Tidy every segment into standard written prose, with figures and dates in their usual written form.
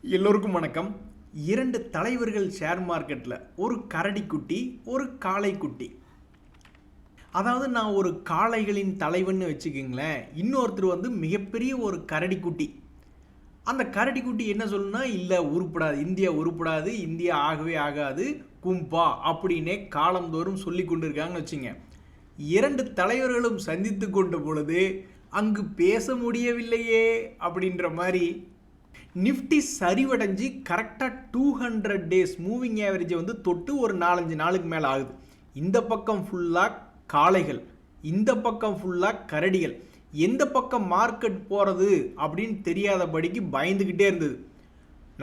எல்லோருக்கும் வணக்கம். இரண்டு தலைவர்கள் ஷேர் மார்க்கெட்டில், ஒரு கரடிக்குட்டி, ஒரு காளைக்குட்டி. அதாவது நான் ஒரு காளைகளின் தலைவன்னு வச்சுக்கோங்களேன், இன்னொருத்தர் மிகப்பெரிய ஒரு கரடிக்குட்டி. அந்த கரடிக்குட்டி என்ன சொல்லுன்னா, இல்லை உருப்படாது, இந்தியா உருப்படாது, இந்தியா ஆகவே ஆகாது, கும்பா அப்படின்னே காலந்தோறும் சொல்லி கொண்டு இருக்காங்கன்னு வச்சுங்க. இரண்டு தலைவர்களும் சந்தித்து கொண்ட பொழுது அங்கு பேச முடியவில்லையே அப்படின்ற மாதிரி நிஃப்டி சரிவடைஞ்சு கரெக்டாக 200 டேஸ் மூவிங் ஆவரேஜை தொட்டு ஒரு 4-5 நாளுக்கு மேலே ஆகுது. இந்த பக்கம் ஃபுல்லாக காளைகள், இந்த பக்கம் ஃபுல்லாக கரடிகள். எந்த பக்கம் மார்க்கெட் போகிறது அப்படின்னு தெரியாதபடிக்கு பயந்துக்கிட்டே இருந்தது.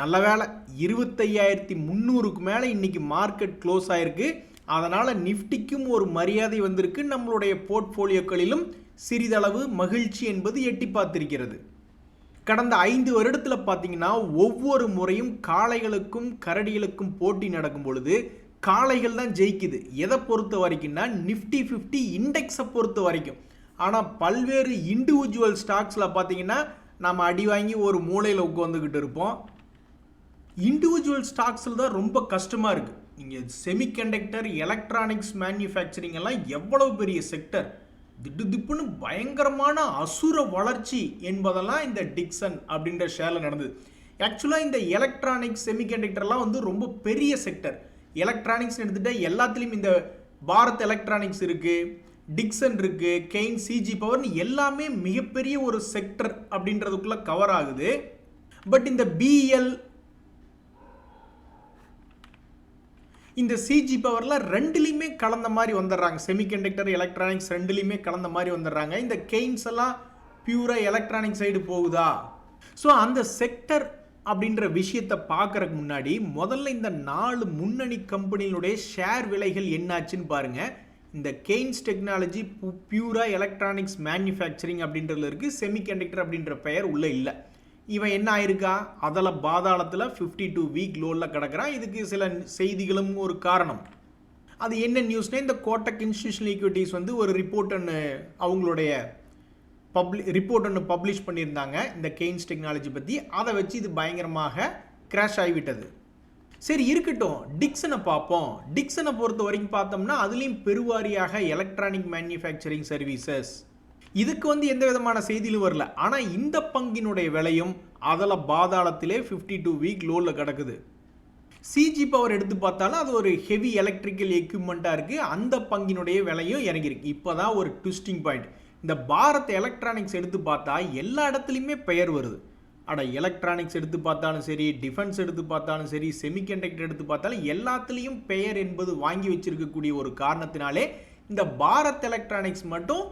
நல்ல வேலை 25,300க்கு மேலே இன்றைக்கி மார்க்கெட் க்ளோஸ் ஆகிருக்கு. அதனால் நிஃப்டிக்கும் ஒரு மரியாதை வந்திருக்கு. நம்மளுடைய போர்ட்ஃபோலியோக்களிலும் சிறிதளவு மகிழ்ச்சி என்பது எட்டி பார்த்திருக்கிறது. கடந்த 5 வருடத்தில் பார்த்தீங்கன்னா, ஒவ்வொரு முறையும் காளைகளுக்கும் கரடிகளுக்கும் போட்டி நடக்கும் பொழுது காளைகள் தான் ஜெயிக்குது. எதை பொறுத்த வரைக்கும்னா, நிஃப்டி 50 இண்டெக்ஸை பொறுத்த வரைக்கும். ஆனால் பல்வேறு இண்டிவிஜுவல் ஸ்டாக்ஸில் பார்த்தீங்கன்னா, நம்ம அடி வாங்கி ஒரு மூலையில் உட்காந்துக்கிட்டு இருப்போம். இண்டிவிஜுவல் ஸ்டாக்ஸில் தான் ரொம்ப கஷ்டமாக இருக்குது. இங்கே செமிகண்டக்டர், எலக்ட்ரானிக்ஸ் மேனுஃபேக்சரிங் எல்லாம் எவ்வளவு பெரிய செக்டர், திப்புன்னு பயங்கரமான அசுர வளர்ச்சி என்பதெல்லாம் இந்த டிக்சன் அப்படின்ற ஷேரில் நடந்தது. ஆக்சுவலாக இந்த எலக்ட்ரானிக்ஸ் செமிகண்டக்டர்லாம் ரொம்ப பெரிய செக்டர். எலக்ட்ரானிக்ஸ் எடுத்துகிட்டால் எல்லாத்துலேயும் இந்த பாரத் எலக்ட்ரானிக்ஸ் இருக்குது, டிக்சன் இருக்குது, கெயின், சிஜி பவர்னு எல்லாமே மிகப்பெரிய ஒரு செக்டர் அப்படின்றதுக்குள்ளே கவர் ஆகுது. பட் இந்த பிஎல், இந்த சிஜி பவரில் ரெண்டுலேயுமே கலந்த மாதிரி வந்துடுறாங்க. செமிகண்டக்டர், எலக்ட்ரானிக்ஸ் ரெண்டுலேயுமே கலந்த மாதிரி வந்துடுறாங்க. இந்த கெயின்ஸ் எல்லாம் பியூராக எலக்ட்ரானிக் சைடு போகுதா? ஸோ அந்த செக்டர் அப்படின்ற விஷயத்தை பார்க்கறதுக்கு முன்னாடி முதல்ல இந்த 4 முன்னணி கம்பெனிகளுடைய ஷேர் விலைகள் என்னாச்சுன்னு பாருங்கள். இந்த கெயின்ஸ் டெக்னாலஜி பியூராக எலக்ட்ரானிக்ஸ் மேனுஃபேக்சரிங் அப்படின்றதுல இருக்குது. செமிகண்டக்டர் அப்படின்ற பெயர் உள்ளே இல்லை. இவன் என்ன ஆயிருக்கா, அதில் பாதாளத்தில் 52 வீக் லோவில் கிடக்கிறான். இதுக்கு சில செய்திகளும் ஒரு காரணம். அது என்ன நியூஸ்னால், இந்த கோட்டக் இன்ஸ்டிடியூஷனல் ஈக்விட்டிஸ் ஒரு ரிப்போர்ட் ஒன்று, அவங்களுடைய ரிப்போர்ட் ஒன்று பப்ளிஷ் பண்ணியிருந்தாங்க இந்த கெயின்ஸ் டெக்னாலஜி பற்றி. அதை வச்சு இது பயங்கரமாக கிராஷ் ஆகிவிட்டது. சரி இருக்கட்டும், டிக்சனை பார்ப்போம். டிக்சனை பொறுத்த வரைக்கும் பார்த்தோம்னா, அதுலேயும் பெருவாரியாக எலக்ட்ரானிக் மேனுஃபேக்சரிங் சர்வீசஸ், இதுக்கு எந்த விதமான செய்தியிலும் வரல. ஆனால் இந்த பங்கினுடைய விலையும் அதில் பாதாளத்திலே 52 வீக் லோவில் கிடக்குது. சிஜி பவர் எடுத்து பார்த்தாலும் அது ஒரு ஹெவி எலக்ட்ரிக்கல் எக்யூப்மெண்ட்டாக இருக்குது. அந்த பங்கினுடைய விலையும் இறங்கியிருக்கு. இப்போ தான் ஒரு ட்விஸ்டிங் பாயிண்ட். இந்த பாரத் எலக்ட்ரானிக்ஸ் எடுத்து பார்த்தா எல்லா இடத்துலையுமே பெயர் வருது. எலக்ட்ரானிக்ஸ் எடுத்து பார்த்தாலும் சரி, டிஃபென்ஸ் எடுத்து பார்த்தாலும் சரி, செமிகண்டக்டர் எடுத்து பார்த்தாலும் எல்லாத்துலேயும் பெயர் என்பது வாங்கி வச்சிருக்கக்கூடிய ஒரு காரணத்தினாலே இந்த பாரத் எலக்ட்ரானிக்ஸ் மட்டும்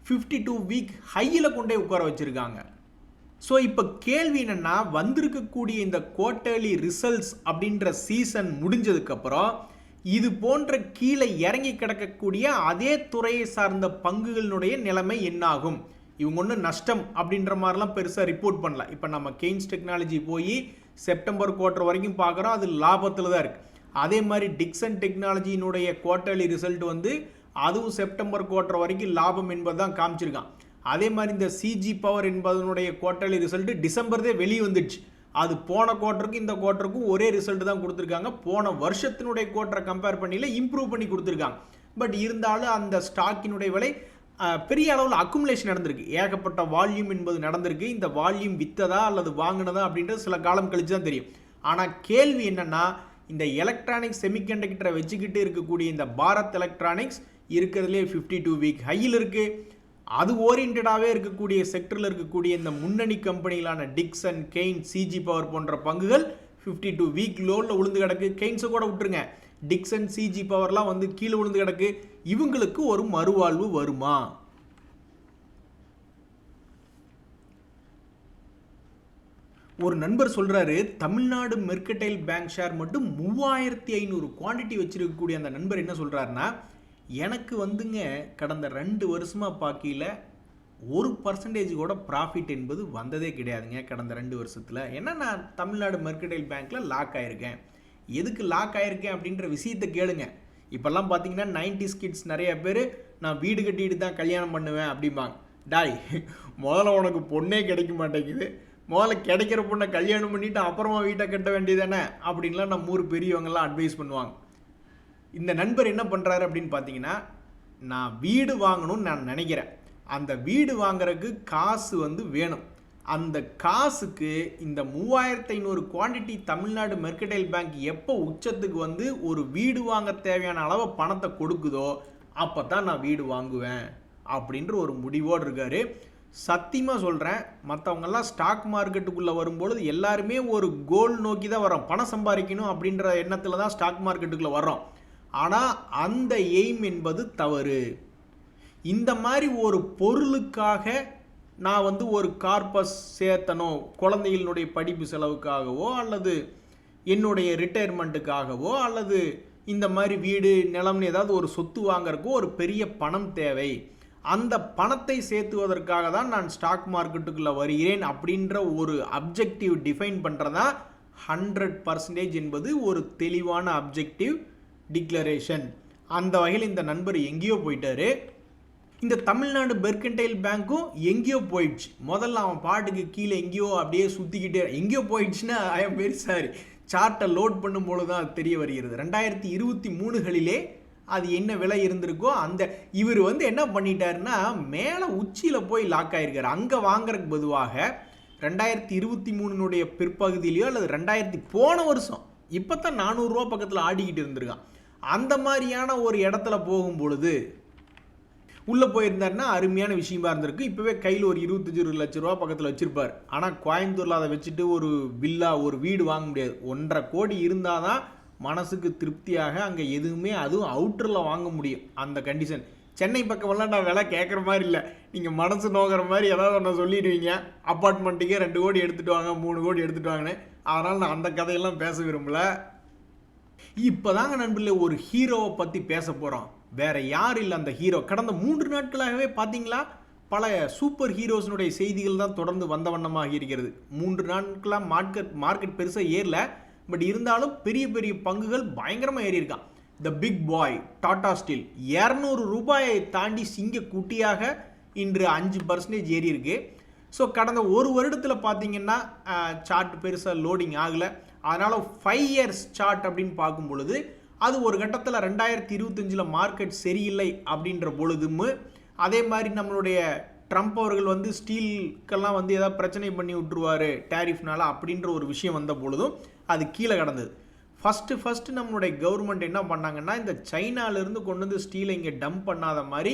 52 வீக் ஹையில் கொண்டே உட்கார வச்சுருக்காங்க. ஸோ இப்போ கேள்வி என்னென்னா, வந்திருக்கக்கூடிய இந்த குவார்ட்டர்லி ரிசல்ட்ஸ் அப்படின்ற சீசன் முடிஞ்சதுக்கப்புறம் இது போன்ற கீழே இறங்கி கிடக்கக்கூடிய அதே துறையை சார்ந்த பங்குகளினுடைய நிலைமை என்னாகும்? இவங்க ஒன்றும் நஷ்டம் அப்படின்ற மாதிரிலாம் பெருசாக ரிப்போர்ட் பண்ணல. இப்போ நம்ம கெயின்ஸ் டெக்னாலஜி போய் செப்டம்பர் குவார்ட்டர் வரைக்கும் பார்க்குறோம், அது லாபத்தில் தான் இருக்குது. அதே மாதிரி டிக்சன் டெக்னாலஜியினுடைய குவார்ட்டர்லி ரிசல்ட் அதுவும் செப்டம்பர் குவார்ட்டர் வரைக்கும் லாபம் என்பது தான் காமிச்சிருக்கான். அதே மாதிரி இந்த சிஜி பவர் என்பதனுடைய குவார்ட்டர்லி ரிசல்ட் டிசம்பர் தான் வெளியே வந்துடுச்சு. அது போன குவார்ட்டருக்கும் இந்த குவார்ட்டருக்கும் ஒரே ரிசல்ட் தான் கொடுத்துருக்காங்க. போன வருஷத்தினுடைய குவார்ட்டரை கம்பேர் பண்ணியில் இம்ப்ரூவ் பண்ணி கொடுத்துருக்காங்க. பட் இருந்தாலும் அந்த ஸ்டாக்கினுடைய விலை பெரிய அளவில் அக்குமுலேஷன் நடந்திருக்கு. ஏகப்பட்ட வால்யூம் என்பது நடந்திருக்கு. இந்த வால்யூம் விற்றதா அல்லது வாங்கினதா அப்படின்றது சில காலம் கழிச்சு தான் தெரியும். ஆனால் கேள்வி என்னென்னா, இந்த எலக்ட்ரானிக்ஸ் செமிகண்டக்டரை வச்சுக்கிட்டு இருக்கக்கூடிய இந்த பாரத் எலக்ட்ரானிக்ஸ் இருக்கிறதுலே 52 வீக் ஹையில் இருக்குது. அது ஓரியன்டாகவே இருக்கக்கூடிய செக்டரில் இருக்கக்கூடிய இந்த முன்னணி கம்பெனிகளான டிக்சன், கெயின், சிஜி பவர் போன்ற பங்குகள் 52 வீக் லோவில் விழுந்து கிடக்கு. கெயின்ஸை கூட விட்டுருங்க, டிக்சன், சிஜி பவர்லாம் கீழே விழுந்து கிடக்கு. இவங்களுக்கு ஒரு மறுவாழ்வு வருமா? ஒரு நண்பர் சொல்கிறாரு, தமிழ்நாடு மெர்கடைல் பேங்க் ஷேர் மட்டும் 3500 குவான்டிட்டி வச்சிருக்கக்கூடிய அந்த நண்பர் என்ன சொல்கிறாருன்னா, எனக்கு கடந்த 2 வருஷமாக பார்க்கையில் 1% கூட ப்ராஃபிட் என்பது வந்ததே கிடையாதுங்க கடந்த 2 வருஷத்தில். ஏன்னா நான் தமிழ்நாடு மெர்கடைல் பேங்க்கில் லாக் ஆகிருக்கேன். எதுக்கு லாக் ஆகிருக்கேன் அப்படின்ற விஷயத்தை கேளுங்க. இப்போல்லாம் பார்த்தீங்கன்னா 90s கிட்ஸ் நிறைய பேர் நான் வீடு கட்டிட்டு தான் கல்யாணம் பண்ணுவேன் அப்படிம்பாங்க. டாய், முதல்ல உனக்கு பொண்ணே கிடைக்க மாட்டேங்குது, முதல்ல கிடைக்கிற பொண்ணை கல்யாணம் பண்ணிவிட்டு அப்புறமா வீட்டை கட்ட வேண்டியதானே அப்படின்லாம் நம்ம ஊர் பெரியவங்கெல்லாம் அட்வைஸ் பண்ணுவாங்க. இந்த நண்பர் என்ன பண்ணுறாரு அப்படின்னு பார்த்தீங்கன்னா, நான் வீடு வாங்கணும்னு நான் நினைக்கிறேன், அந்த வீடு வாங்குறதுக்கு காசு வேணும், அந்த காசுக்கு இந்த 3500 குவான்டிட்டி தமிழ்நாடு மெர்கடைல் பேங்க் எப்போ உச்சத்துக்கு ஒரு வீடு வாங்க தேவையான அளவு பணத்தை கொடுக்குதோ அப்போ தான் நான் வீடு வாங்குவேன் அப்படின்ற ஒரு முடிவோடு இருக்காரு. சத்தியமாக சொல்கிறேன், மற்றவங்கெல்லாம் ஸ்டாக் மார்க்கெட்டுக்குள்ளே வரும்பொழுது எல்லாருமே ஒரு கோல் நோக்கி தான் வரோம், பணம் சம்பாதிக்கணும் அப்படின்ற எண்ணத்தில் தான் ஸ்டாக் மார்க்கெட்டுக்குள்ளே வர்றோம். ஆனால் அந்த எய்ம் என்பது தவறு. இந்த மாதிரி ஒரு பொருளுக்காக நான் ஒரு கார்பஸ் சேர்த்தணும், குழந்தைகளினுடைய படிப்பு செலவுக்காகவோ அல்லது என்னுடைய ரிட்டையர்மெண்ட்டுக்காகவோ அல்லது இந்த மாதிரி வீடு நிலம்னு ஏதாவது ஒரு சொத்து வாங்கறதுக்கோ ஒரு பெரிய பணம் தேவை, அந்த பணத்தை சேர்த்துவதற்காக தான் நான் ஸ்டாக் மார்க்கெட்டுக்குள்ளே வருகிறேன் அப்படின்ற ஒரு அப்ஜெக்டிவ் டிஃபைன் பண்ணுறதா 100% என்பது ஒரு தெளிவான அப்ஜெக்டிவ் டிக்ளரேஷன். அந்த வகையில் இந்த நண்பர் எங்கேயோ போயிட்டாரு. இந்த தமிழ்நாடு மெர்கடைல் பேங்க்கும் எங்கேயோ போயிடுச்சு. முதல்ல அவன் பாட்டுக்கு கீழே எங்கேயோ அப்படியே சுற்றிக்கிட்டே எங்கேயோ போயிடுச்சுன்னா ஐ எம் வெரி சாரி, சார்ட்டை லோட் பண்ணும்போது தான் தெரிய வருகிறது. 2023களிலே அது என்ன விலை இருந்திருக்கோ அந்த இவர் என்ன பண்ணிட்டாருன்னா மேலே உச்சியில் போய் லாக் ஆகிருக்காரு. அங்கே வாங்குறதுக்கு பொதுவாக 2023 பிற்பகுதியிலையோ அல்லது 2000 போன வருஷம் இப்போ தான் 400 ரூபா பக்கத்தில் ஆடிக்கிட்டு இருந்திருக்கான். அந்த மாதிரியான ஒரு இடத்துல போகும் பொழுது உள்ளே போயிருந்தாருன்னா அருமையான விஷயமா இருந்திருக்கு. இப்போவே கையில் ஒரு 25 லட்ச ரூபா பக்கத்தில் வச்சுருப்பார். ஆனால் கோயம்புத்தூரில் அதை வச்சுட்டு ஒரு வில்லா ஒரு வீடு வாங்க முடியாது. 1.5 கோடி இருந்தால் தான் மனசுக்கு திருப்தியாக அங்கே எதுவுமே அதுவும் அவுட்டரில் வாங்க முடியும். அந்த கண்டிஷன் சென்னை பக்கமெல்லாம் நான் விலை கேட்குற மாதிரி இல்லை, நீங்கள் மனசு நோக்கிற மாதிரி ஏதாவது ஒன்று சொல்லிடுவீங்க, அப்பார்ட்மெண்ட்டுக்கே 2 கோடி எடுத்துகிட்டு வாங்க 3 கோடி எடுத்துகிட்டு வாங்கன்னு. அதனால் நான் அந்த கதையெல்லாம் பேச விரும்பலை. இப்போ தாங்க நண்பர்களே ஒரு ஹீரோவை பற்றி பேச போகிறோம். வேற யார் இல்லை அந்த ஹீரோ. கடந்த 3 நாட்களாகவே பார்த்தீங்களா பல சூப்பர் ஹீரோஸினுடைய செய்திகள் தான் தொடர்ந்து வந்த வண்ணமாக இருக்கிறது. 3 நாட்களாக மார்க்கெட் பெருசாக ஏறல, பட் இருந்தாலும் பெரிய பெரிய பங்குகள் பயங்கரமாக ஏறி இருக்கான். The big boy Tata Steel 200 ரூபாயை தாண்டி சிங்க குட்டியாக இன்று 5% ஏறி இருக்கு. ஸோ கடந்த ஒரு வருடத்தில் பார்த்தீங்கன்னா சார்ட் பெருசாக லோடிங் ஆகலை. அதனால் 5 இயர்ஸ் சார்ட் அப்படின்னு பார்க்கும் பொழுது அது ஒரு கட்டத்தில் 2025 மார்க்கெட் சரியில்லை அப்படின்ற பொழுதும், அதே மாதிரி நம்மளுடைய ட்ரம்ப் அவர்கள் ஸ்டீலுக்கெல்லாம் ஏதாவது பிரச்சனை பண்ணி விட்டுருவார் டேரிஃப்னால அப்படின்ற ஒரு விஷயம் வந்த பொழுதும் அது கீழே கடந்தது. ஃபஸ்ட்டு நம்மளுடைய கவர்மெண்ட் என்ன பண்ணாங்கன்னா இந்த சைனாலேருந்து கொண்டு வந்து ஸ்டீலை இங்கே டம்ப் பண்ணாத மாதிரி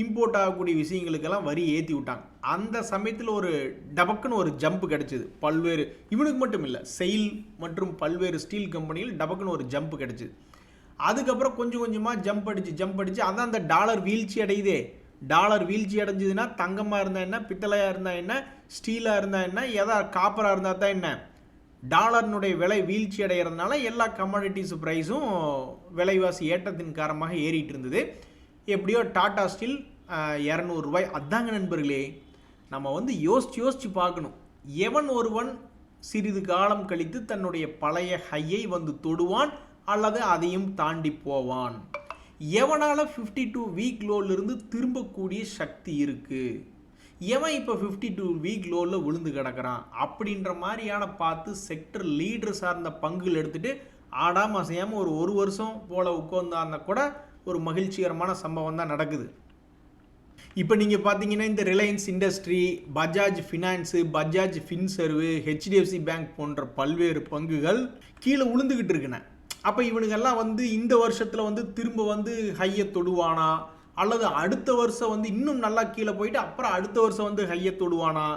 இம்போர்ட் ஆகக்கூடிய விஷயங்களுக்கெல்லாம் வரி ஏற்றி விட்டாங்க. அந்த சமயத்தில் ஒரு டபக்குன்னு ஒரு ஜம்ப் கிடச்சிது. பல்வேறு இவனுக்கு மட்டும் இல்லை, செயில் மற்றும் பல்வேறு ஸ்டீல் கம்பெனிகள் டபக்குன்னு ஒரு ஜம்ப் கிடச்சிது. அதுக்கப்புறம் கொஞ்சம் கொஞ்சமாக ஜம்ப் அடிச்சு அதான் அந்த டாலர் வீழ்ச்சி அடையுதே. டாலர் வீழ்ச்சி அடைஞ்சதுன்னா தங்கமாக இருந்தால் என்ன, பித்தளையாக இருந்தால் என்ன, ஸ்டீலாக இருந்தால் என்ன, காப்பராக இருந்தால் தான் என்ன, டாலர்னுடைய விலை வீழ்ச்சி அடைகிறதுனால எல்லா கமாடிட்டிஸ் ப்ரைஸும் விலைவாசி ஏற்றத்தின் காரணமாக ஏறிட்டு இருந்தது. எப்படியோ டாடா ஸ்டீல் 200 ரூபாய். அதாங்க நண்பர்களே நம்ம யோசிச்சு பார்க்கணும். எவன் ஒருவன் சிறிது காலம் கழித்து தன்னுடைய பழைய ஹையை தொடுவான் அல்லது அதையும் தாண்டி போவான். எவனால் 52 வீக் லோலிருந்து திரும்பக்கூடிய சக்தி இருக்குது, எவன் இப்போ 52 வீக் லோவில் விழுந்து கிடக்கிறான் அப்படின்ற மாதிரியான பார்த்து செக்டர் லீடர் சார்ந்த பங்குகள் எடுத்துகிட்டு ஆடாமல் அசையாமல் ஒரு வருஷம் போல் உட்கார்ந்தாருன்னா கூட ஒரு மகிழ்ச்சிகரமான சம்பவம் தான் நடக்குது. இப்போ நீங்கள் பார்த்தீங்கன்னா இந்த Reliance industry, Bajaj finance, Bajaj ஃபின்சர்வு, HDFC bank போன்ற பல்வேறு பங்குகள் கீழே விழுந்துக்கிட்டு இருக்குண்ணே. அப்போ இவனுங்கெல்லாம் இந்த வருஷத்தில் திரும்ப ஹையை தொடுவானா அல்லது அடுத்த வருஷம் இன்னும் நல்லா கீழே போயிட்டு அப்புறம் அடுத்த வருஷம் ஹையை தொடுவானா,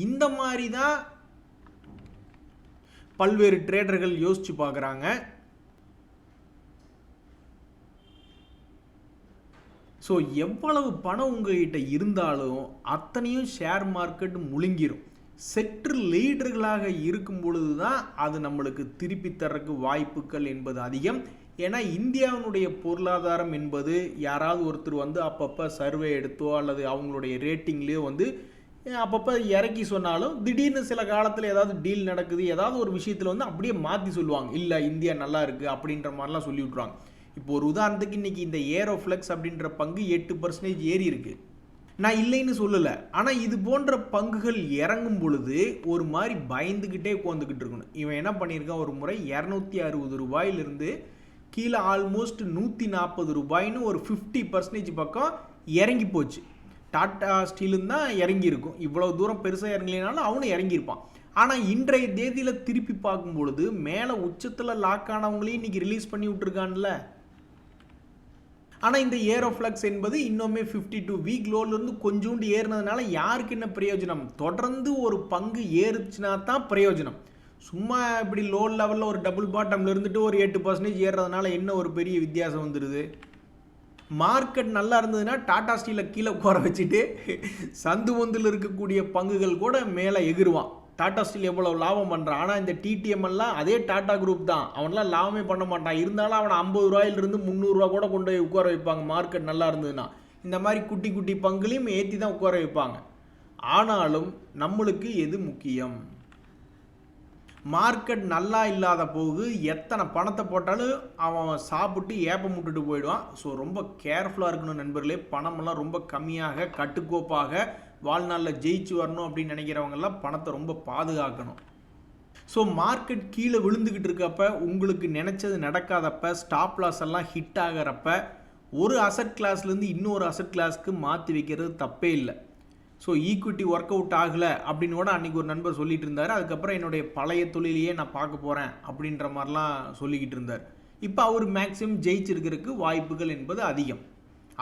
இந்த மாதிரி தான் பல்வேறு ட்ரேடர்கள் யோசிச்சு பார்க்குறாங்க. ஸோ எவ்வளவு பணம் உங்கள்கிட்ட இருந்தாலும் அத்தனையும் ஷேர் மார்க்கெட் முழுங்கிடும். செக்டர் லீடர்களாக இருக்கும் பொழுது தான் அது நம்மளுக்கு திருப்பி தர்றதுக்கு வாய்ப்புகள் என்பது அதிகம். ஏன்னா இந்தியாவினுடைய பொருளாதாரம் என்பது யாராவது ஒருத்தர் அப்பப்போ சர்வே எடுத்தோ அல்லது அவங்களுடைய ரேட்டிங்லேயோ அப்பப்போ இறக்கி சொன்னாலும் திடீர்னு சில காலத்தில் ஏதாவது டீல் நடக்குது, ஏதாவது ஒரு விஷயத்தில் அப்படியே மாற்றி சொல்லுவாங்க, இல்லை இந்தியா நல்லா இருக்குது அப்படின்ற மாதிரிலாம் சொல்லி விட்ருவாங்க. இப்போ ஒரு உதாரணத்துக்கு இன்றைக்கி இந்த ஏரோஃப்ளெக்ஸ் அப்படின்ற பங்கு 8% ஏறி இருக்குது. நான் இல்லைன்னு சொல்லலை, ஆனால் இது போன்ற பங்குகள் இறங்கும் பொழுது ஒரு மாதிரி பயந்துக்கிட்டே உட்காந்துக்கிட்டு இருக்கணும். இவன் என்ன பண்ணியிருக்கான், ஒரு முறை 260 ரூபாயிலிருந்து கீழே ஆல்மோஸ்ட் 140 ரூபாய்னு ஒரு 50% பக்கம் இறங்கி போச்சு. டாடா ஸ்டீலும் தான் இறங்கியிருக்கும், இவ்வளோ தூரம் பெருசாக இறங்கலினாலும் அவனும் இறங்கியிருப்பான். ஆனால் இன்றைய தேதியில் திருப்பி பார்க்கும் பொழுது மேலே உச்சத்தில் லாக் ஆனவங்களையும் இன்றைக்கி ரிலீஸ் பண்ணி விட்டுருக்கான்ல. ஆனால் இந்த ஏரோஃப்ளக்ஸ் என்பது இன்னுமே 52 வீக் லோலேருந்து கொஞ்சோண்டு ஏறினதுனால யாருக்கு என்ன பிரயோஜனம்? தொடர்ந்து ஒரு பங்கு ஏறுச்சுனா தான் பிரயோஜனம். சும்மா இப்படி லோ லெவலில் ஒரு டபுள் பாட்டமில் இருந்துட்டு ஒரு 8% ஏறுறதுனால என்ன ஒரு பெரிய வித்தியாசம் வந்துடுது? மார்க்கெட் நல்லா இருந்ததுன்னா டாடா ஸ்டீலை கீழே உட்கார வச்சுட்டு சந்து பொந்தில் இருக்கக்கூடிய பங்குகள் கூட மேலே எகிருவான். டாடா ஸ்டீல் எவ்வளோ லாபம் பண்ணுறான். ஆனால் இந்த டிடிஎம் எல்லாம் அதே டாடா குரூப் தான், அவன்லாம் லாபமே பண்ண மாட்டான். இருந்தாலும் அவனை 50 ரூபாயிலிருந்து 300 ரூபா கூட கொண்டு போய் உட்கார வைப்பாங்க மார்க்கெட் நல்லா இருந்ததுன்னா. இந்த மாதிரி குட்டி குட்டி பங்குலையும் ஏற்றி தான் உட்கார வைப்பாங்க. ஆனாலும் நம்மளுக்கு எது முக்கியம்? மார்க்கெட் நல்லா இல்லாத போது எத்தனை பணத்தை போட்டாலும் அவன் சாப்பிட்டு ஏப்பம் விட்டுட்டு போயிடுவான். ஸோ ரொம்ப கேர்ஃபுல்லாக இருக்கணும் நண்பர்களே. பணமெல்லாம் ரொம்ப கம்மியாக கட்டுக்கோப்பாக வாழ்நாளில் ஜெயிச்சு வரணும் அப்படின்னு நினைக்கிறவங்கெல்லாம் பணத்தை ரொம்ப பாதுகாக்கணும். ஸோ மார்க்கெட் கீழே விழுந்துக்கிட்டு இருக்கப்ப, உங்களுக்கு நினச்சது நடக்காதப்ப, ஸ்டாப் லாஸ் எல்லாம் ஹிட் ஆகிறப்ப ஒரு அசட் கிளாஸ்லேருந்து இன்னொரு அசட் கிளாஸ்க்கு மாற்றி வைக்கிறது தப்பே இல்லை. ஸோ ஈக்விட்டி ஒர்க் அவுட் ஆகலை அப்படின்னு கூட அன்றைக்கி ஒரு நண்பர் சொல்லிட்டு இருந்தார். அதுக்கப்புறம் என்னுடைய பழைய தொழிலையே நான் பார்க்க போகிறேன் அப்படின்ற மாதிரிலாம் சொல்லிக்கிட்டு இருந்தார். இப்போ அவர் மேக்ஸிமம் ஜெயிச்சிருக்கிறதுக்கு வாய்ப்புகள் என்பது அதிகம்.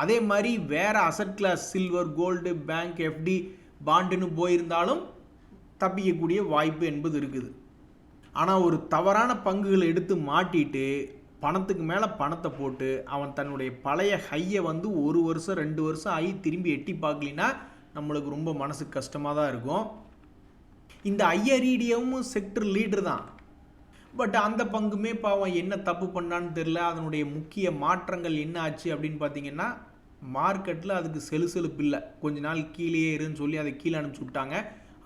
அதே மாதிரி வேறு asset class silver, gold, bank, FD, பாண்டுன்னு போயிருந்தாலும் தப்பிக்கக்கூடிய வாய்ப்பு என்பது இருக்குது. ஆனால் ஒரு தவறான பங்குகளை எடுத்து மாட்டிட்டு பணத்துக்கு மேலே பணத்தை போட்டு அவன் தன்னுடைய பழைய ஹையை வந்து 1 வருஷம் 2 வருஷம் ஆகி திரும்பி எட்டி பார்க்கலின்னா நம்மளுக்கு ரொம்ப மனசு கஷ்டமாக தான் இருக்கும். இந்த ஐஆர்இடிஎவும் செக்டர் லீடர் தான். பட் அந்த பங்குமே பாவம் என்ன தப்பு பண்ணான்னு தெரில. அதனுடைய முக்கிய மாற்றங்கள் என்ன ஆச்சு அப்படின்னு பார்த்தீங்கன்னா, மார்க்கெட்டில் அதுக்கு செலுசெலுப்பு இல்லை. கொஞ்ச நாள் கீழே இருன்னு சொல்லி அதை கீழே அனுப்பிச்சி விட்டாங்க.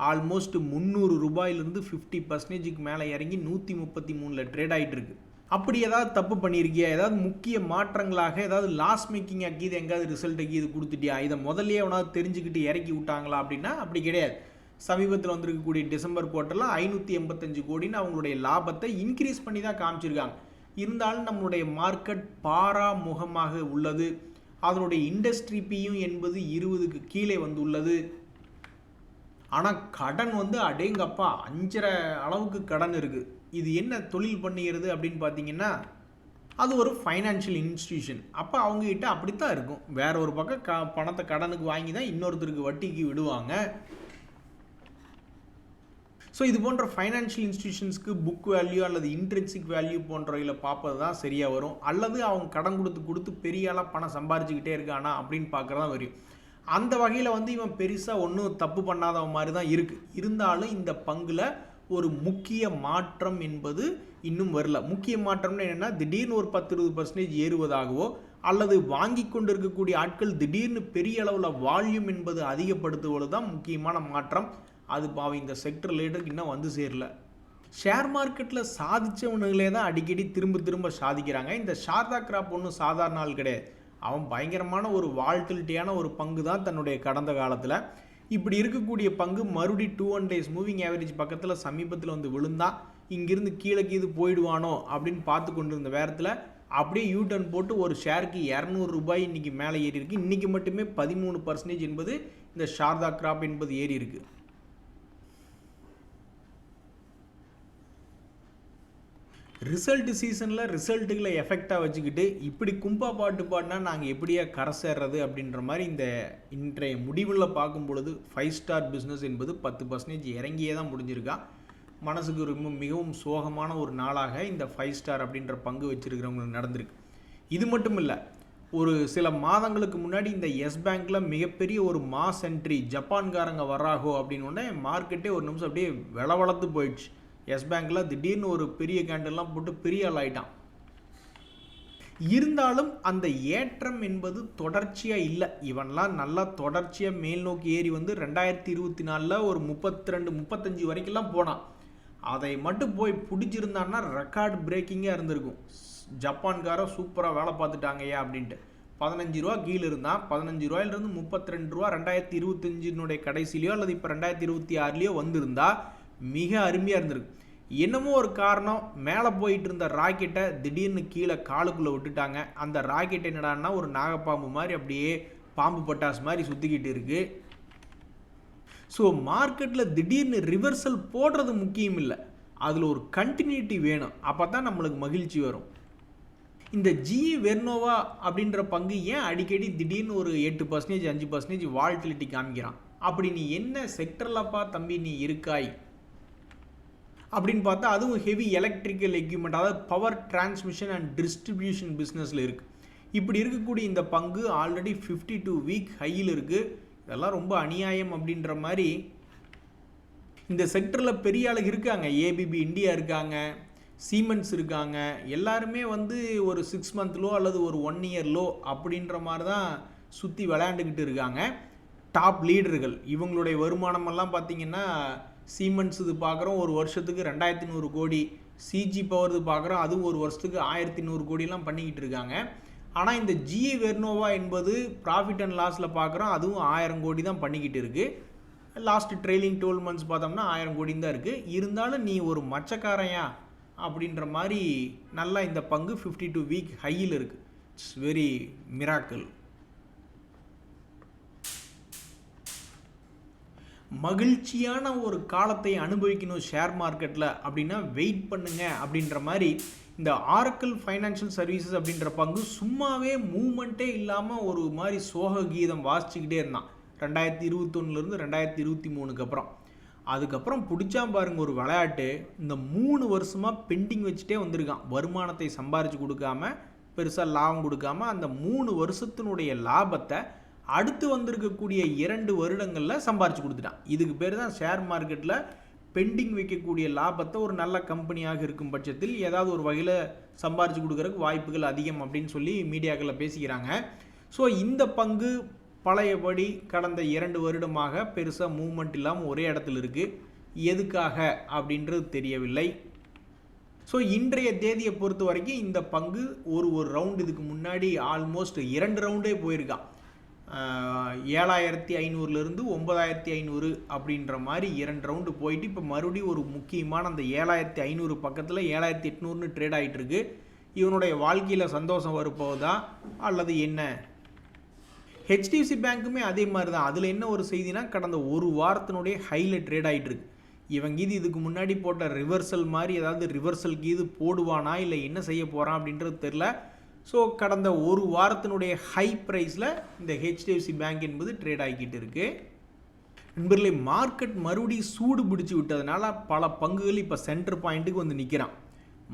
ஆல்மோஸ்ட் 300 ரூபாயிலிருந்து 50%க்கு மேலே இறங்கி 133ல் ட்ரேட் ஆகிட்டு இருக்கு. அப்படி ஏதாவது தப்பு பண்ணியிருக்கியா? ஏதாவது முக்கிய மாற்றங்களாக ஏதாவது லாஸ் மேக்கிங் ஆக்கி எங்கேயாவது ரிசல்ட் ஆக்கி இது கொடுத்துட்டியா? இதை முதல்லையே அவனாவது தெரிஞ்சுக்கிட்டு இறக்கி விட்டாங்களா அப்படின்னா அப்படி கிடையாது. சமீபத்தில் வந்திருக்கக்கூடிய டிசம்பர் குவார்ட்டரில் 585 கோடின்னு அவங்களுடைய லாபத்தை இன்க்ரீஸ் பண்ணி தான் காமிச்சிருக்காங்க. இருந்தாலும் நம்மளுடைய மார்க்கெட் பாராமுகமாக உள்ளது. அதனுடைய இண்டஸ்ட்ரி பியும் என்பது 20க்கு கீழே வந்து உள்ளது. ஆனால் கடன் வந்து அடேங்கப்பா 5.5 அளவுக்கு கடன் இருக்குது. இது என்ன தொழில் பண்ணுகிறது அப்படின்னு பார்த்தீங்கன்னா, அது ஒரு ஃபைனான்ஷியல் இன்ஸ்டிடியூஷன். அப்போ அவங்ககிட்ட அப்படித்தான் இருக்கும். வேற ஒரு பக்கம் பணத்தை கடனுக்கு வாங்கி தான் இன்னொருத்தருக்கு வட்டிக்கு விடுவாங்க. ஸோ இது போன்ற ஃபைனான்ஷியல் இன்ஸ்டிடியூஷன்ஸ்க்கு புக் வேல்யூ அல்லது இன்ட்ரென்சிக் வேல்யூ போன்றவையில் பார்ப்பது தான் சரியாக வரும். அல்லது அவங்க கடன் கொடுத்து பெரிய ஆளாக பணம் சம்பாரிச்சுக்கிட்டே இருக்கானா அப்படின்னு பார்க்குறதான் வரும். அந்த வகையில் வந்து இவன் பெருசாக ஒன்றும் தப்பு பண்ணாத மாதிரி தான் இருக்குது. இருந்தாலும் இந்த பங்கில் ஒரு முக்கிய மாற்றம் என்பது இன்னும் வரல. முக்கிய மாற்றம்னு என்னென்னா, திடீர்னு ஒரு 10-20% ஏறுவதாகவோ அல்லது வாங்கி கொண்டு இருக்கக்கூடிய ஆட்கள் திடீர்னு பெரிய அளவில் வால்யூம் என்பது அதிகப்படுத்துவது தான் முக்கியமான மாற்றம். அது பாவம் இந்த செக்டர் லீடருக்கு இன்னும் வந்து சேரல. ஷேர் மார்க்கெட்டில் சாதித்தவனுங்களே தான் அடிக்கடி திரும்ப சாதிக்கிறாங்க. இந்த சாரதா கிராப் ஒன்றும் சாதாரண ஆள் கிடையாது. அவன் பயங்கரமான ஒரு வால்டிலிட்டியான ஒரு பங்கு தான் தன்னுடைய கடந்த காலத்தில். இப்படி இருக்கக்கூடிய பங்கு மறுபடி 200 days மூவிங் ஆவரேஜ் பக்கத்தில் சமீபத்தில் வந்து விழுந்தா இங்கிருந்து கீழே போயிடுவானோ அப்படின்னு பார்த்து கொண்டு இருந்த வேரத்தில் அப்படியே யூடர்ன் போட்டு ஒரு ஷேருக்கு 200 ரூபாய் இன்றைக்கி மேலே ஏறி இருக்குது. இன்றைக்கி மட்டுமே 13% என்பது இந்த சாரதா கிராப் என்பது ஏறி இருக்குது. ரிசல்ட் சீசனில் ரிசல்ட்டுகளை எஃபெக்டாக வச்சுக்கிட்டு இப்படி கும்பா பாட்டு பாடினா நாங்கள் எப்படியா கரை சேர்றது அப்படின்ற மாதிரி இந்த இன்றைய முடிவில் பார்க்கும் பொழுது 5 ஸ்டார் பிஸ்னஸ் என்பது 10% இறங்கியே தான் முடிஞ்சிருக்கா. மனசுக்கு ரொம்ப மிகவும் சோகமான ஒரு நாளாக இந்த 5 ஸ்டார் அப்படின்ற பங்கு வச்சுருக்கிறவங்களுக்கு நடந்திருக்கு. இது மட்டும் இல்லை, ஒரு சில மாதங்களுக்கு முன்னாடி இந்த எஸ் பேங்க்கில் மிகப்பெரிய ஒரு மாஸ் என்ட்ரி ஜப்பான்காரங்க வர்றாகோ அப்படின்னு மார்க்கெட்டே ஒரு நிமிஷம் அப்படியே விளவளத்து போயிடுச்சு. எஸ் பேங்க்கில் திடீர்னு ஒரு பெரிய கேண்டல்லாம் போட்டு பெரிய ஆள் ஆகிட்டான். இருந்தாலும் அந்த ஏற்றம் என்பது தொடர்ச்சியாக இல்லை. இவன்லாம் நல்லா தொடர்ச்சியாக மேல் நோக்கி ஏறி வந்து 2024 ஒரு 32-35 வரைக்கும்லாம் போனான். அதை மட்டும் போய் பிடிச்சிருந்தான்னா ரெக்கார்டு பிரேக்கிங்காக இருந்திருக்கும். ஜப்பான்கார சூப்பராக வேலை பார்த்துட்டாங்கய்யா அப்படின்ட்டு. 15 ரூபா கீழே இருந்தால் 15 ரூபாயிலிருந்து 32 ரூபா 2025 கடைசிலையோ அல்லது இப்போ 2026லையோ வந்திருந்தா மிக அருமையாக இருந்திருக்கு. என்னமோ ஒரு காரணம் மேலே போயிட்டு இருந்த ராக்கெட்டை திடீர்னு கீழே காலுக்குள்ளே விட்டுட்டாங்க. அந்த ராக்கெட் என்னடான்னா ஒரு நாகப்பாம்பு மாதிரி அப்படியே பாம்பு பட்டாசு மாதிரி சுற்றிக்கிட்டு இருக்குது. ஸோ மார்க்கெட்டில் திடீர்னு ரிவர்சல் போடுறது முக்கியம் இல்லை, அதில் ஒரு கண்டினியூட்டி வேணும். அப்போ தான் நம்மளுக்கு மகிழ்ச்சி வரும். இந்த ஜிஇ வெர்னோவா அப்படின்ற பங்கு ஏன் அடிக்கடி திடீர்னு ஒரு 8% 5% வால்டிலிட்டி காமிக்கிறான்? அப்படி நீ என்ன செக்டர்லப்பா தம்பி நீ இருக்காய் அப்படின்னு பார்த்தா அதுவும் ஹெவி எலக்ட்ரிக்கல் எக்யூப்மெண்ட், அதாவது பவர் டிரான்ஸ்மிஷன் அண்ட் டிஸ்ட்ரிபியூஷன் பிஸ்னஸில் இருக்குது. இப்படி இருக்கக்கூடிய இந்த பங்கு ஆல்ரெடி 52 வீக் ஹையில் இருக்குது. இதெல்லாம் ரொம்ப அநியாயம் அப்படின்ற மாதிரி. இந்த செக்டரில் பெரிய ஆளுங்க இருக்காங்க, ஏபிபி இந்தியா இருக்காங்க, சீமென்ஸ் இருக்காங்க. எல்லாருமே ஒரு 6 மந்த் லோ அல்லது ஒரு 1 இயர் லோ அப்படின்ற மாதிரி தான் சுற்றி விளையாண்டுக்கிட்டு இருக்காங்க. டாப் லீடர்கள் இவங்களுடைய வருமானமெல்லாம் பார்த்திங்கன்னா சீமென்ஸ் இது பார்க்குறோம் ஒரு வருஷத்துக்கு 2100 கோடி, சிஜி பவர் இது பார்க்குறோம் அது ஒரு வருஷத்துக்கு 1100 கோடிலாம் பண்ணிக்கிட்டு இருக்காங்க. ஆனால் இந்த ஜிஇ வெர்னோவா என்பது ப்ராஃபிட் அண்ட் லாஸில் பார்க்குறோம் அதுவும் 1000 கோடி தான் பண்ணிக்கிட்டு இருக்குது. லாஸ்ட் ட்ரெயிலிங் 12 மந்த்ஸ் பார்த்தோம்னா 1000 கோடி தான் இருக்குது. இருந்தாலும் நீ ஒரு மச்சக்காரையா அப்படின்ற மாதிரி நல்லா இந்த பங்கு 52 வீக் ஹையில் இருக்குது. It's very miracle. மகிழ்ச்சியான ஒரு காலத்தை அனுபவிக்கணும் ஷேர் மார்க்கெட்டில் அப்படின்னா வெயிட் பண்ணுங்க அப்படின்ற மாதிரி இந்த ஆரக்கிள் ஃபைனான்ஷியல் சர்வீசஸ் அப்படின்ற பங்கு சும்மாவே மூமெண்ட்டே இல்லாமல் ஒரு மாதிரி சோக கீதம் வாசிச்சுக்கிட்டே இருந்தான் 2021 2023 அப்புறம். அதுக்கப்புறம் பிடிச்சான் பாருங்க ஒரு விளையாட்டு. இந்த 3 வருஷமாக பெண்டிங் வச்சுட்டே வந்திருக்கான். வருமானத்தை சம்பாரித்து கொடுக்காம, பெருசாக லாபம் கொடுக்காம, அந்த 3 வருஷத்தினுடைய லாபத்தை அடுத்து வந்திருக்கக்கூடிய 2 வருடங்களில் சம்பாரித்து கொடுத்துட்டான். இதுக்கு பேர் தான் ஷேர் மார்க்கெட்டில் பெண்டிங் வைக்கக்கூடிய லாபத்தை ஒரு நல்ல கம்பெனியாக இருக்கும் பட்சத்தில் ஏதாவது ஒரு வகையில் சம்பாரித்து கொடுக்கறதுக்கு வாய்ப்புகள் அதிகம் அப்படின்னு சொல்லி மீடியாக்களில் பேசிக்கிறாங்க. ஸோ இந்த பங்கு பழையபடி கடந்த 2 வருடமாக பெருசாக மூவ்மெண்ட் இல்லாமல் ஒரே இடத்துல இருக்குது. எதுக்காக அப்படின்றது தெரியவில்லை. ஸோ இன்றைய தேதியை பொறுத்த வரைக்கும் இந்த பங்கு ஒரு ரவுண்டு இதுக்கு முன்னாடி ஆல்மோஸ்ட் 2 ரவுண்டே போயிருக்கான். 7500லேருந்து 9500 அப்படின்ற மாதிரி 2 ரவுண்டு போயிட்டு இப்போ மறுபடியும் ஒரு முக்கியமான அந்த 7500 பக்கத்தில் 7800ன்னு ட்ரேட் ஆகிட்டு இருக்கு. இவனுடைய வாழ்க்கையில் சந்தோஷம் வரப்போகுதா அல்லது என்ன? ஹெச்டிஎஃப்சி பேங்க்குமே அதே மாதிரி தான். அதில் என்ன ஒரு செய்தினா கடந்த ஒரு வாரத்தினுடைய ஹையில் ட்ரேட் ஆகிட்டு இருக்கு. இவங்க இதுக்கு முன்னாடி போட்ட ரிவர்சல் மாதிரி ஏதாவது ரிவர்சலுக்கு இது போடுவானா இல்லை என்ன செய்ய போகிறான் அப்படின்றது தெரில. ஸோ கடந்த ஒரு வாரத்தினுடைய ஹை ப்ரைஸில் இந்த ஹெச்டிஎஃப்சி பேங்க் என்பது ட்ரேட் ஆகிக்கிட்டு இருக்குது. நண்பர்களே, மார்க்கெட் மறுபடியும் சூடு பிடிச்சி விட்டதுனால பல பங்குகள் இப்போ சென்டர் பாயிண்ட்டுக்கு வந்து நிற்கிறான்.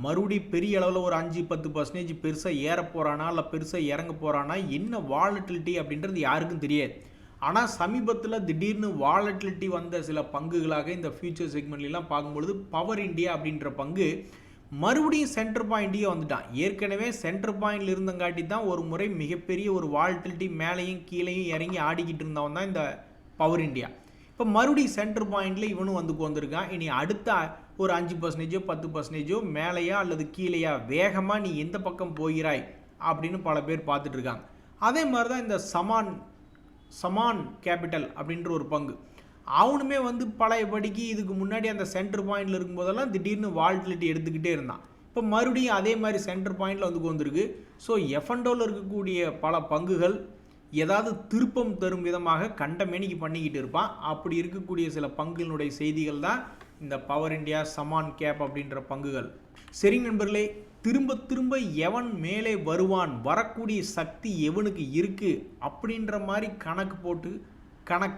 மறுபடியும் பெரிய அளவில் ஒரு 5-10% பெருசாக ஏற போகிறானா இல்லை பெருசாக இறங்க போகிறானா, என்ன வாலட்டிலிட்டி அப்படின்றது யாருக்கும் தெரியாது. ஆனால் சமீபத்தில் திடீர்னு வாலட்டிலிட்டி வந்த சில பங்குகளாக இந்த ஃபியூச்சர் செக்மெண்ட்லாம் பார்க்கும்பொழுது பவர் இந்தியா அப்படின்ற பங்கு மறுபடியும் சென்டர் பாயிண்ட்லேயே வந்துட்டான். ஏற்கனவே சென்டர் பாயிண்டில் இருந்தங்காட்டி தான் ஒரு முறை மிகப்பெரிய ஒரு வாலட்டிலிட்டி மேலேயும் கீழேயும் இறங்கி ஆடிக்கிட்டு இருந்தவன் தான் இந்த பவர் இந்தியா. இப்போ மறுபடியும் சென்டர் பாயிண்டில் இவனும் வந்திருக்கான். இனி அடுத்த ஒரு 5% 10% மேலேயா அல்லது கீழேயா வேகமாக நீ எந்த பக்கம் போகிறாய் அப்படின்னு பல பேர் பார்த்துட்டு இருக்காங்க. அதே மாதிரி தான் இந்த சமான் கேபிட்டல் அப்படின்ற ஒரு பங்கு, அவனுமே பழையபடிக்கு இதுக்கு முன்னாடி அந்த சென்டர் பாயிண்டில் இருக்கும்போதெல்லாம் திடீர்னு வால்டிலிட்டி எடுத்துக்கிட்டே இருந்தான். இப்போ மறுபடியும் அதே மாதிரி சென்டர் பாயிண்டில் வந்திருக்கு. ஸோ எஃப்என்டோவில் இருக்கக்கூடிய பல பங்குகள் ஏதாவது திருப்பம் தரும் விதமாக கண்டமேனிக்கு பண்ணிக்கிட்டு இருப்பான். அப்படி இருக்கக்கூடிய சில பங்குகளுடைய செய்திகள் தான் இந்த பவர் இந்தியா, சமான் கேப் அப்படின்ற பங்குகள். சரி நண்பர்களே, திரும்ப திரும்ப எவன் மேலே வருவான், வரக்கூடிய சக்தி எவனுக்கு இருக்குது அப்படின்ற மாதிரி கணக்கு போட்டு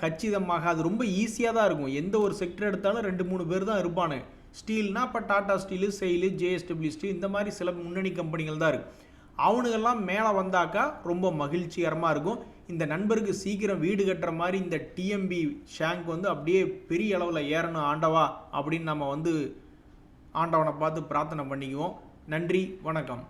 கச்சிதமாக அது ரொம்ப ஈஸியாக தான் இருக்கும். எந்த ஒரு செக்டர் எடுத்தாலும் 2-3 பேர் தான் இருப்பானு. ஸ்டீல்னா இப்போ டாடா ஸ்டீலு, செயிலு, ஜேஎஸ்டபிள்யூ ஸ்டீல் இந்த மாதிரி சில முன்னணி கம்பெனிகள் தான் இருக்குது. அவனுங்கெல்லாம் மேலே வந்தாக்கா ரொம்ப மகிழ்ச்சிகரமாக இருக்கும். இந்த நண்பருக்கு சீக்கிரம் வீடு கட்டுற மாதிரி இந்த டிஎம்பி ஷேங்க் அப்படியே பெரிய அளவில் ஏறணும் ஆண்டவா அப்படின்னு நம்ம ஆண்டவனை பார்த்து பிரார்த்தனை பண்ணிக்குவோம். நன்றி, வணக்கம்.